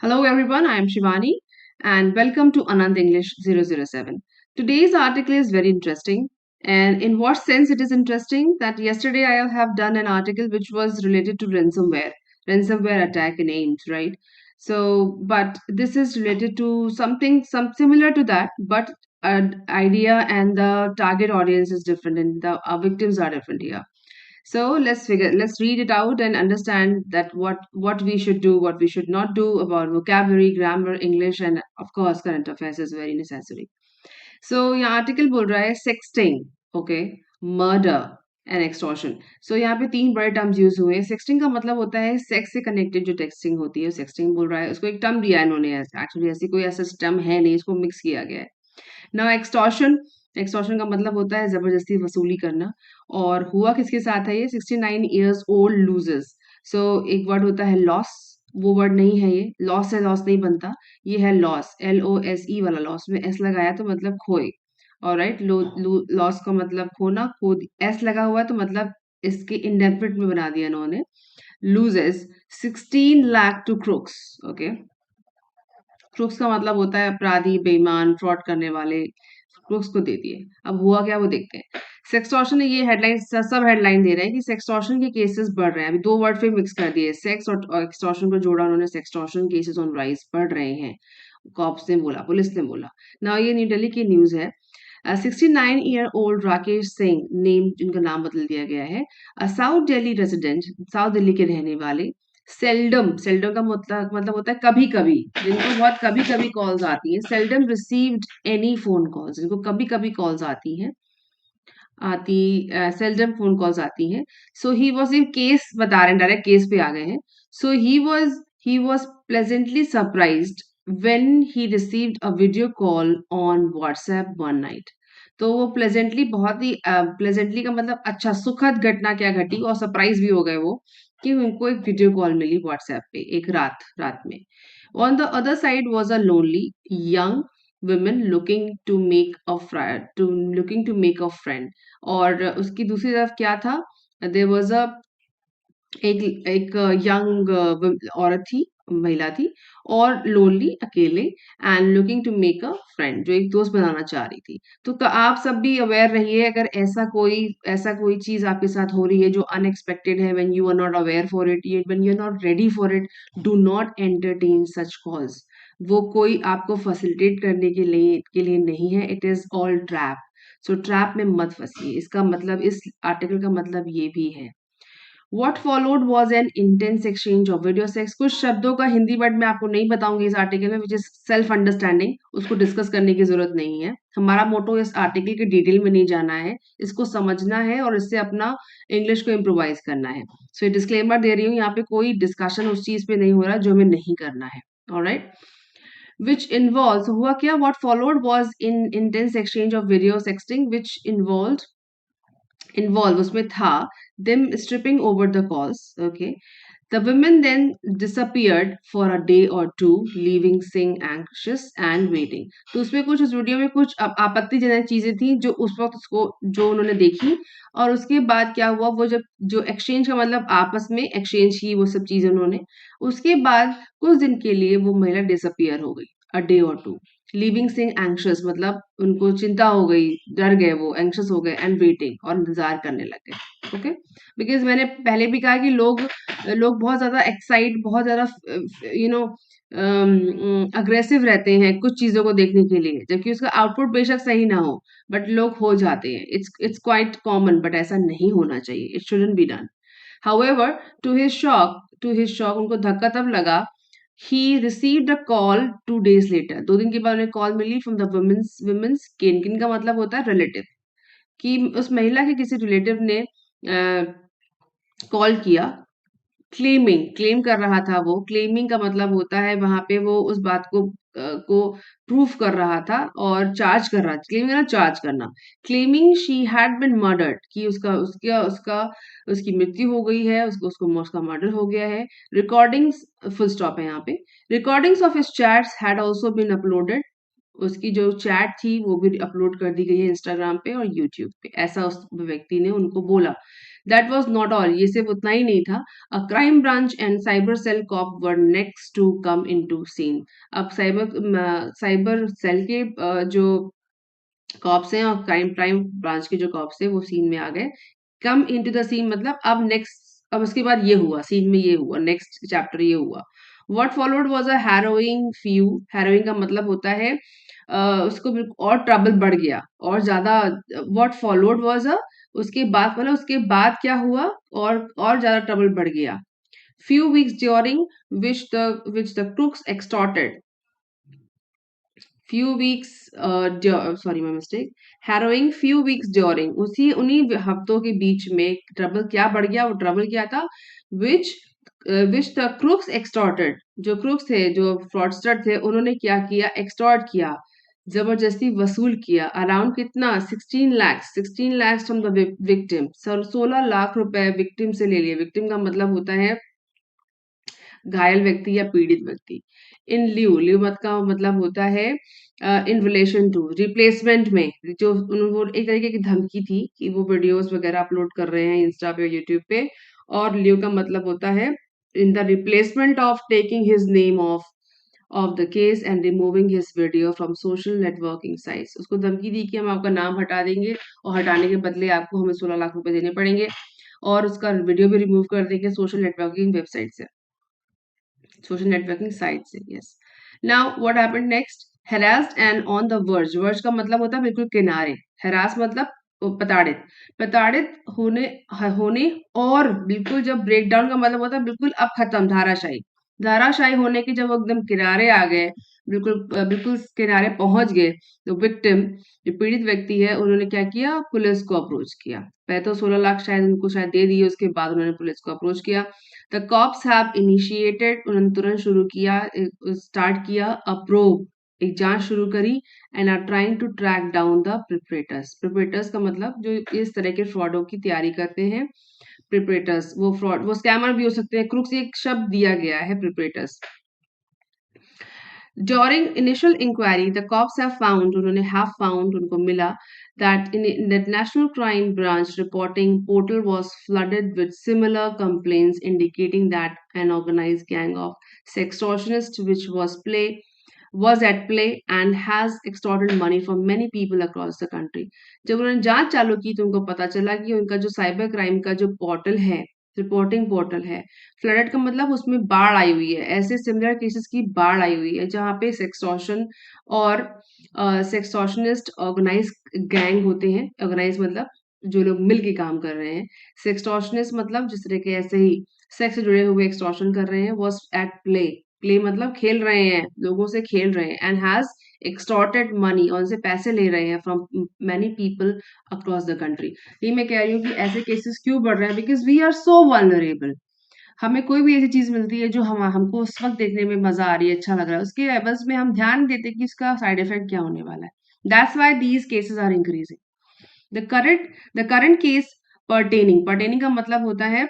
Hello everyone, I am Shivani and welcome to Anand English 007. Today's article is very interesting. And in what sense it is interesting? That yesterday I have done an article which was related to ransomware attack in AIMS, right? So, but this is related to something some similar to that, but idea and the target audience is different and the victims are different here. So let's read it out and understand that what we should do, what we should not do about vocabulary, grammar, English, and of course current affairs is very necessary. So यहाँ article बोल रहा है sexting, okay, murder and extortion. So यहाँ पे तीन बड़े terms use हुए हैं. सेक्सटिंग का मतलब होता है सेक्स से कनेक्टेड जो टेक्सटिंग होती है, सेक्सटिंग बोल रहा है. उसको एक टर्म दिया है इन्होंने, एक्चुअली ऐसी कोई ऐसा टर्म है नहीं, इसको मिक्स किया गया है. नाउ एक्सटॉर्शन, एक्सटॉर्शन का मतलब होता है जबरदस्ती वसूली करना. और हुआ किसके साथ है ये? 69 ईयर्स ओल्ड लूजर्स. सो एक वर्ड होता है लॉस, वो वर्ड नहीं है, ये लॉस से लॉस नहीं बनता. ये है लॉस, LOSE वाला लॉस में एस लगाया तो मतलब खोए. और राइट, लॉस का मतलब खोना, खो एस लगा हुआ है तो मतलब इसके इंडेफिनिट में बना दिया इन्होंने. Loses 16 lakh to crooks. Okay, crooks का मतलब होता है अपराधी, बेईमान, फ्रॉड करने वाले. क्रूक्स को दे दिए. अब हुआ क्या वो देखते हैं. सेक्सटॉर्शन, ये हेडलाइन सब हेडलाइन दे रहे हैं कि सेक्सटॉर्शन के केसेस बढ़ रहे हैं. अभी दो वर्ड फिर मिक्स कर दिए, सेक्स और एक्सटॉर्शन को जोड़ा उन्होंने. सेक्सटॉर्शन केसेस ऑन राइज, बढ़ रहे हैं, कॉप्स ने बोला, पुलिस ने बोला. ना ये न्यू दिल्ली की न्यूज है. 69 year old Rakesh Singh, name जिनका नाम बदल दिया गया है, south Delhi resident, south Delhi के रहने वाले. सेल्डम, सेल्डम का मतलब होता है कभी कभी, जिनको बहुत कभी कभी कॉल्स आती हैं. Seldom received any phone calls, जिनको कभी कभी कॉल्स आती हैं, आती सेल्डम फोन कॉल्स आती हैं. So he was in case बता रहे हैं, डायरेक्ट केस पे आ गए हैं. So he was pleasantly surprised when he received a video call on WhatsApp one night. तो वो प्लेजेंटली, बहुत ही प्लेजेंटली का मतलब अच्छा, सुखद घटना क्या घटी और सरप्राइज भी हो गए वो कि उनको एक वीडियो कॉल मिली व्हाट्सएप पे एक रात रात में. On the other side was a lonely young women looking to make a friend. और उसकी दूसरी तरफ क्या था? देयर वाज अ एक एक यंग औरत थी, महिला थी, और लोनली, अकेले, and looking to make a friend, जो एक दोस्त बनाना चाह रही थी. तो आप सब भी अवेयर रहिए अगर ऐसा कोई चीज आपके साथ हो रही है जो अनएक्सपेक्टेड है. When you are not aware for it, when you are not ready for it, do not entertain such calls. वो कोई आपको फैसिलिटेट करने के लिए नहीं है. It is all trap. So trap में मत फंसिए. इसका मतलब, इस आर्टिकल का मतलब ये भी है. What followed was an intense exchange of video sex. कुछ शब्दों का हिंदी वर्ड मैं आपको नहीं बताऊंगी इस आर्टिकल में, विच इज सेल्फ अंडरस्टैंडिंग. उसको डिस्कस करने की जरूरत नहीं है. हमारा मोटो इस आर्टिकल के डिटेल में नहीं जाना है, इसको समझना है और इससे अपना इंग्लिश को इम्प्रोवाइज करना है. सो ये डिस्क्लेमर दे रही हूँ, यहाँ पे कोई डिस्कशन उस चीज पे नहीं हो रहा जो हमें नहीं करना है. ऑलराइट. which involves, हुआ क्या? What followed was in intense exchange of video sexting which involve उसमें था them stripping over the calls. Okay. The women then disappeared for a day or two, leaving Singh anxious and waiting. तो उसमें कुछ, उस video में कुछ आपत्तिजनक चीजें थी जो उस वक्त उसको, जो उन्होंने देखी. और उसके बाद क्या हुआ, वो जब जो एक्सचेंज का मतलब आपस में एक्सचेंज की वो सब चीजें उन्होंने, उसके बाद कुछ दिन के लिए वो महिला डिसअपियर हो गई. अ डे और टू. लिविंग सिंह एंक्शस मतलब उनको चिंता हो गई, डर गए, वो एंक्शस हो गए, एंड वेटिंग, और इंतजार करने लग गए. ओके. बिकॉज मैंने पहले भी कहा कि लोग लोग बहुत ज्यादा एक्साइट, बहुत ज्यादा यू नो अग्रेसिव रहते हैं कुछ चीजों को देखने के लिए, जबकि उसका आउटपुट बेशक सही ना हो, बट लोग हो जाते हैं. इट्स क्वाइट कॉमन, बट ऐसा नहीं होना चाहिए. It shouldn't be done. However, to his shock उनको धक्का तब लगा. He received a call 2 days later. 2 दिन के बाद उन्हें कॉल मिली from the women's kin. Kin का मतलब होता है रिलेटिव, कि उस महिला के किसी रिलेटिव ने कॉल किया. क्लेम कर रहा था वो. क्लेमिंग का मतलब होता है वहां पे वो उस बात को प्रूफ कर रहा था और चार्ज कर रहा था. क्लेमिंग ना, चार्ज करना. Claiming she had been murdered, कि उसका उसका उसका उसकी मृत्यु हो गई है, उसका मर्डर हो गया है. रिकॉर्डिंग्स, फुल स्टॉप है यहाँ पे. Recordings of his chats had also been uploaded. उसकी जो चैट थी वो भी अपलोड कर दी गई है इंस्टाग्राम पे और यूट्यूब पे, ऐसा उस व्यक्ति ने उनको बोला। दैट वाज नॉट ऑल, ये सिर्फ उतना ही नहीं था। A crime branch and cyber cell cop were next to come into scene. अब साइबर सेल के जो कॉप्स हैं और क्राइम क्राइम ब्रांच के जो कॉप्स थे वो सीन में आ गए। कम इनटू द सीन मतलब अब नेक्स्ट, अब उसके बाद ये हुआ, सीन में ये हुआ, नेक्स्ट चैप्टर ये हुआ। What followed was a harrowing few. Harrowing का मतलब होता है उसको और ट्रबल बढ़ गया और ज्यादा। व्हाट फॉलोड वाज अ, उसके बाद मतलब उसके बाद क्या हुआ, और ज्यादा ट्रबल बढ़ गया। Few weeks during which the crooks extorted. few weeks sorry my mistake, harrowing few weeks during, उसी उन्हीं हफ्तों के बीच में ट्रबल क्या बढ़ गया, वो ट्रबल क्या था, which which the crooks extorted, जो crooks थे, जो fraudster थे, उन्होंने क्या किया, extort किया, जबरदस्ती वसूल किया। अराउंड कितना, 16 lakhs from the victim, 16 lakh रुपए विक्टिम से ले लिए। विक्टिम का मतलब होता है घायल व्यक्ति या पीड़ित व्यक्ति। इन ल्यू, ल्यू मत का मतलब होता है इन रिलेशन टू, रिप्लेसमेंट में, जो वो एक तरीके की धमकी थी कि वो वीडियोस वगैरह अपलोड कर रहे हैं इंस्टा पे, यूट्यूब पे। और ल्यू का मतलब होता है in the replacement of taking his name of the case and removing his video from social networking sites. उसको धमकी दी कि हम आपका नाम हटा देंगे और हटाने के बदले आपको हमें 16 लाख रुपए देने पड़ेंगे, और उसका वीडियो भी रिमूव कर देंगे सोशल नेटवर्किंग वेबसाइट से, social networking sites से। yes, now what happened next, harassed and on the verge, verge का मतलब होता है बिल्कुल किनारे, harass मतलब प्रताड़ित, प्रताड़ित होने और बिल्कुल, जब ब्रेक डाउन का मतलब होता है बिल्कुल अब खत्म, धाराशायी, धाराशायी होने के जब वो एकदम किनारे आ गए, बिल्कुल किनारे पहुंच गए, तो विक्टिम, जो पीड़ित व्यक्ति है, उन्होंने क्या किया, पुलिस को अप्रोच किया। पहले तो 16 लाख शायद उनको शायद दे दिए, उसके बाद उन्होंने पुलिस को अप्रोच किया। द कॉप्स हैव इनिशिएटेड, उन्होंने तुरंत शुरू किया, स्टार्ट किया अ प्रोब, एक जांच शुरू करी, and are trying to track down the perpetrators. Perpetrators का मतलब जो इस तरह के फ्रॉडों की तैयारी करते हैं, प्रिपरेटर्स, वो फ्रॉड, वो स्कैमर भी हो सकते हैं, क्रूक्स एक शब्द दिया गया है perpetrators. During initial inquiry, the cops have found, उनको मिला, that in that National Crime Branch reporting portal was flooded with similar complaints indicating that an organized gang of sextortionists was at play and has extorted money from many people across the country. जब उन्होंने जांच चालू की तो उनको पता चला कि उनका जो साइबर क्राइम का जो पोर्टल है, रिपोर्टिंग पोर्टल है, फ्लडेड का मतलब उसमें बाढ़ आई हुई है, ऐसे सिमिलर केसेस की बाढ़ आई हुई है जहाँ पे सेक्सटॉर्शन और सेक्सटॉर्शनिस्ट ऑर्गेनाइज गैंग होते हैं। ऑर्गेनाइज मतलब जो लोग मिल के काम कर रहे हैं। सेक्सटॉर्शनिस्ट मतलब जिस तरह के ऐसे ही सेक्स से जुड़े हुए एक्सटॉर्शन कर रहे हैं, वॉज एट प्ले, प्ले मतलब खेल रहे हैं, लोगों से खेल रहे हैं, एंड हैज एक्सटॉर्टेड मनी, और उनसे पैसे ले रहे हैं from many people across the country. ये मैं कह रही हूँ कि ऐसे केसेस क्यों बढ़ रहे हैं, because we are so vulnerable. हमें कोई भी ऐसी चीज मिलती है जो हमको उस वक्त देखने में मजा आ रही है, अच्छा लग रहा है, उसके एवज में हम ध्यान देते कि इसका साइड इफेक्ट क्या होने वाला है। That's why these cases are increasing. The current case pertaining का मतलब होता है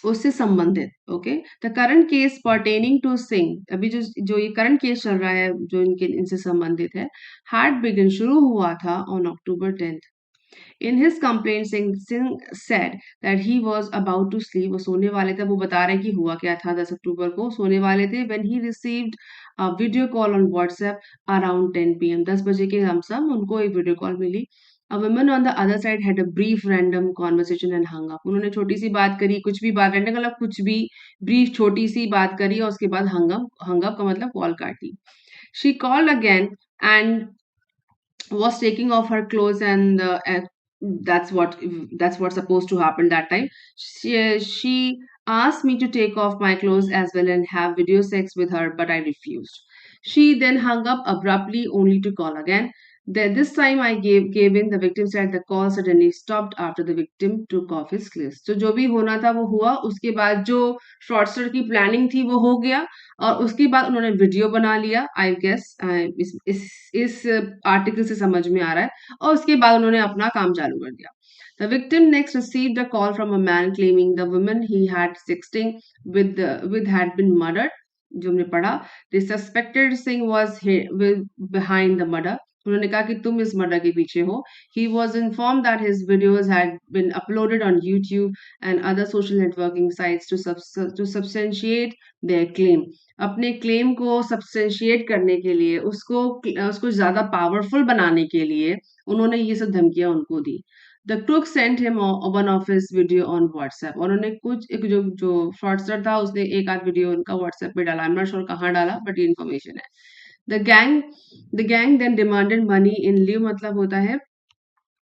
उससे संबंधित। Okay, the current case pertaining to Singh, अभी जो जो ये करंट केस चल रहा है जो इनसे संबंधित है, हैड बिगन, शुरू हुआ था on October 10th। In his complaint, Singh said that he was about to sleep. वो सोने वाले थे। वो बता रहे कि हुआ क्या था, 10 अक्टूबर को सोने वाले थे, when he received a video call on WhatsApp around 10 p.m. 10 बजे के लमसम उनको एक वीडियो कॉल मिली। A woman on the other side had a brief random conversation and hung up. उन्होंने छोटी सी बात करी, कुछ भी बात, random मतलब कुछ भी, brief छोटी सी बात करी और उसके बाद hung up का मतलब कॉल काटी। She called again and was taking off her clothes, and that's what that's what's supposed to happen that time. She asked me to take off my clothes as well and have video sex with her, but I refused. She then hung up abruptly, only to call again. This time I gave in. The victim said the call suddenly stopped after the victim took off his clothes. So जो भी होना था वो हुआ, उसके बाद जो fraudster की planning थी वो हो गया, और उसके बाद उन्होंने वीडियो बना लिया, आई गेस इस आर्टिकल से समझ में आ रहा है, और उसके बाद उन्होंने अपना काम चालू कर दिया। The victim next received a call from a man claiming the woman he had sexting with had been murdered. जो हमने पढ़ा, the suspected Singh was behind the murder. उन्होंने कहा कि तुम इस मर्डर के पीछे हो। He was inform that his videos had been uploaded on YouTube and other social networking sites to substantiate their claim. अपने क्लेम को सब्सटेंशिएट करने के लिए, उसको ज्यादा पावरफुल बनाने के लिए उन्होंने ये सब धमकियां उनको दी। The crook sent him one of his video on WhatsApp. और उन्होंने कुछ एक जो फ्रॉडस्टर था उसने एक आध वीडियो उनका व्हाट्सएप पे डाला। आई एम नॉट श्योर कहाँ डाला, बट ये इन्फॉर्मेशन है। The gang the gang then demanded money in lieu, मतलब होता है,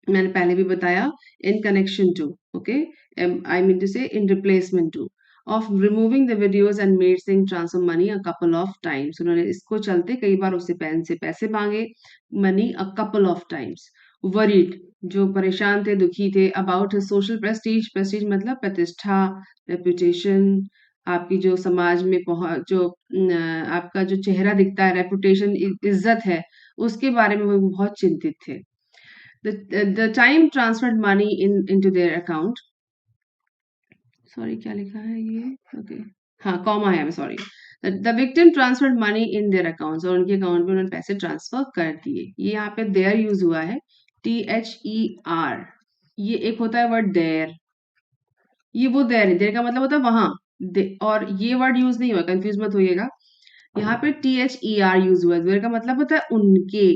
मैंने पहले भी बताया, in connection to, okay, I mean to say in replacement to of removing the videos and made Singh transfer money a couple of times. उन्होंने इसको चलते कई बार उससे पैसे मांगे, money a couple of times. Worried, जो परेशान थे, दुखी थे, about his social prestige, prestige मतलब प्रतिष्ठा, रेपुटेशन, आपकी जो समाज में जो आपका जो चेहरा दिखता है, रेपुटेशन, इज्जत है, उसके बारे में वो बहुत चिंतित थे। The time transferred money into their account. Sorry, क्या लिखा है ये? ओके, हाँ, कॉमा है, sorry. The victim transferred money in their accounts, और उनके अकाउंट में उन्होंने पैसे ट्रांसफर कर दिए। ये यहाँ पे देयर यूज हुआ है, THER। ये एक होता है वर्ड देयर, ये वो देयर है, देयर का मतलब होता है वहां, और ये वर्ड यूज नहीं हुआ, कंफ्यूज मत होइएगा। यहाँ पे THER यूज हुआ है, देयर का मतलब होता है उनके,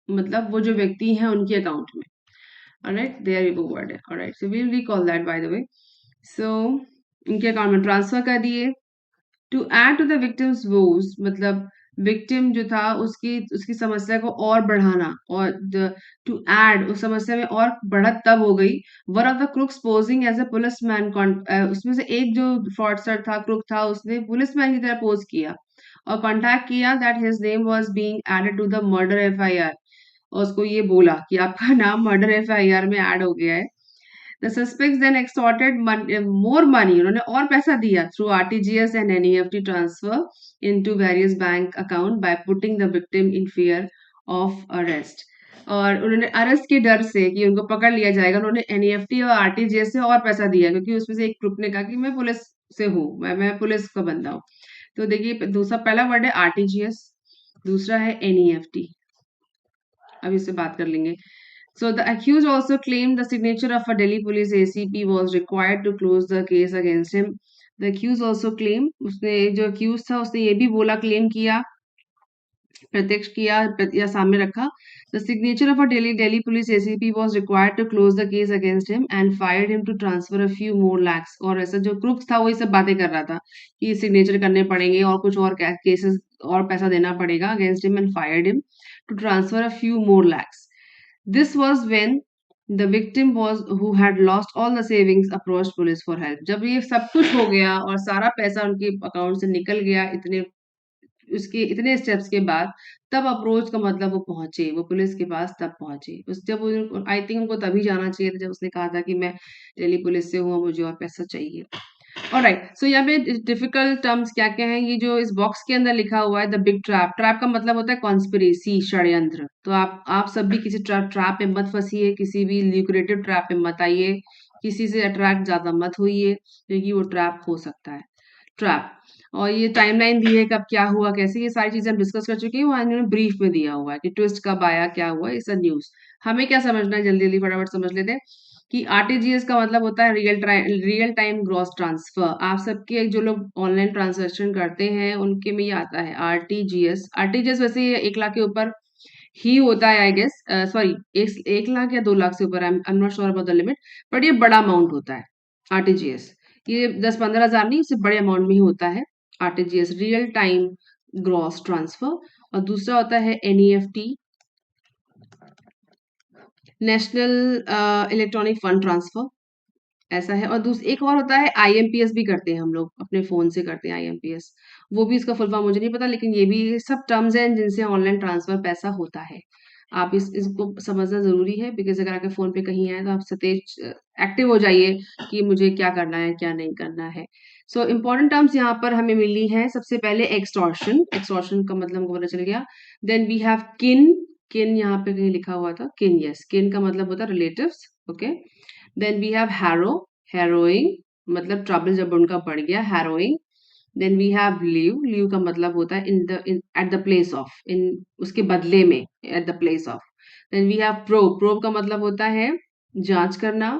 मतलब वो जो व्यक्ति हैं उनके अकाउंट में। alright, there you go word है। alright, so we'll recall that by the way। so उनके अकाउंट में ट्रांसफर कर दिए। To add to the victims woes, मतलब विक्टिम जो था उसकी उसकी समस्या को और बढ़ाना, और टू ऐड उस समस्या में और बढ़त तब हो गई। One of the crooks posing as a policeman, उसमें से एक जो फ्रॉडस्टर था, क्रुक था, उसने पुलिस मैन की तरह पोज किया और कॉन्टैक्ट किया that his name was being added to the murder FIR, और उसको ये बोला कि आपका नाम मर्डर FIR में ऐड हो गया है। The suspects then extorted more money, उन्होंने और पैसा दिया through RTGS and NEFT transfer into various bank account by putting the victim in fear of arrest. और उन्होंने अरेस्ट के डर से कि उनको पकड़ लिया जाएगा, उन्होंने NEFT और RTGS से और पैसा दिया, क्योंकि उसमें से एक ग्रुप ने कहा कि मैं पुलिस से हूँ, मैं पुलिस का बंदा हूँ। तो देखिए, दूसरा पहला वर्ड है RTGS, दूसरा है NEFT। अब इससे बात कर लेंगे। So the accused also claimed the signature of a Delhi police ACP was required to close the case against him. The accused also claimed, उसने जो accused था उसने ये भी बोला, claim किया, प्रत्यक्ष किया या सामने रखा, the signature of a Delhi police ACP was required to close the case against him and fired him to transfer a few more lakhs। और ऐसा जो क्रुक्स था वही सब बातें कर रहा था कि सिग्नेचर करने पड़ेंगे और कुछ और केसेस और पैसा देना पड़ेगा against him and fired him to transfer a few more lakhs। This was when the victim was who had lost all the savings approached police for help। जब ये सब कुछ हो गया और सारा पैसा उनके अकाउंट से निकल गया, इतने उसके इतने स्टेप्स के बाद, तब अप्रोच का मतलब वो पहुंचे, वो पुलिस के पास तब पहुंचे। उस जब आई थिंक उनको तभी जाना चाहिए था जब उसने कहा था कि मैं दिल्ली पुलिस से हूँ, मुझे और पैसा चाहिए। ऑलराइट, सो यहाँ पे डिफिकल्ट टर्म्स क्या क्या हैं, ये जो इस बॉक्स के अंदर लिखा हुआ है, द बिग ट्रैप। ट्रैप का मतलब होता है कॉन्स्पिरेसी, षड्यंत्र। तो आप सब भी किसी ट्रैप में मत फंसिए, किसी भी ल्यूक्रेटिव ट्रैप में मत आइए, किसी से अट्रैक्ट ज्यादा मत होइए, क्योंकि वो ट्रैप हो सकता है। ट्रैप, और ये टाइमलाइन दी है कब क्या हुआ कैसे, ये सारी चीजें हम डिस्कस कर चुके हैं। वहां इन्होंने ब्रीफ में दिया हुआ है कि ट्विस्ट कब आया, क्या हुआ, इस न्यूज। हमें क्या समझना है, जल्दी जल्दी फटाफट समझ लेते हैं कि RTGS का मतलब होता है रियल टाइम ग्रॉस ट्रांसफर। आप सबके जो लोग ऑनलाइन ट्रांजेक्शन करते हैं उनके में ये आता है RTGS। RTGS वैसे 1 लाख के ऊपर ही होता है, आई गेस, सॉरी, 1 लाख या 2 लाख से ऊपर, I am not sure about the limit, but ये बड़ा अमाउंट होता है RTGS। ये 10-15 हज़ार नहीं, इससे बड़े अमाउंट में ही होता है RTGS, real time gross transfer. और दूसरा होता है NEFT, national electronic fund transfer, ऐसा है। और एक और होता है IMPS, भी करते हैं हम लोग, अपने फोन से करते हैं IMPS। वो भी इसका फुल फॉर्म मुझे नहीं पता, लेकिन ये भी सब टर्म्स हैं जिनसे ऑनलाइन ट्रांसफर पैसा होता है। आप इसको समझना जरूरी है, बिकॉज अगर आपके फोन पे कहीं आए तो आप सतेज एक्टिव हो जाइए कि मुझे क्या करना है क्या नहीं करना है। सो इम्पोर्टेंट टर्म्स यहाँ पर हमें मिली हैं। सबसे पहले एक्सटॉर्शन, एक्सटॉर्शन का मतलब हमको पता चल गया। देन वी हैव किन, किन यहाँ पे कहीं लिखा हुआ था, किन, यस, किन का मतलब होता है relatives, okay. Then we have harrow, harrowing मतलब ट्रबल जब उनका बढ़ गया, harrowing. Then we have leave, leave का मतलब होता है at the place of, in उसके बदले में, at the place of. Then we have probe, probe का मतलब होता है जांच करना।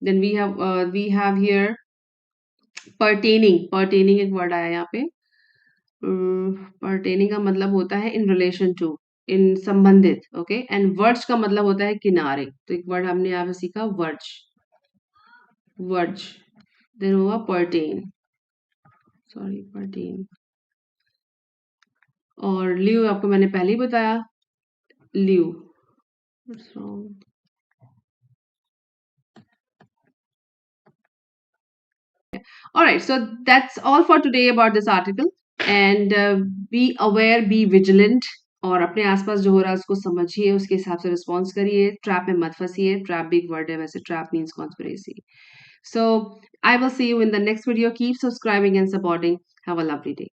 Then we have here pertaining, pertaining एक वर्ड आया यहाँ पे। पर्टेनिंग का मतलब होता है इन रिलेशन टू, इन संबंधित, ओके। एंड वर्ज का मतलब होता है किनारे, तो एक वर्ड हमने यहाँ पे सीखा वर्ज, वर्ज। देन हुआ पर्टेन, सॉरी पर्टेन। और लीव आपको मैंने पहले ही बताया, leave. What's wrong? All right, so that's all for today about this article. And be aware, be vigilant. और अपने आसपास जो हो रहा है उसको समझिए, उसके हिसाब से रिस्पॉन्स करिए, ट्रैप में मत फंसिए। ट्रैप भी एक वर्ड है वैसे, trap means conspiracy. So I will see you in the next video. Keep subscribing and supporting. Have a lovely day.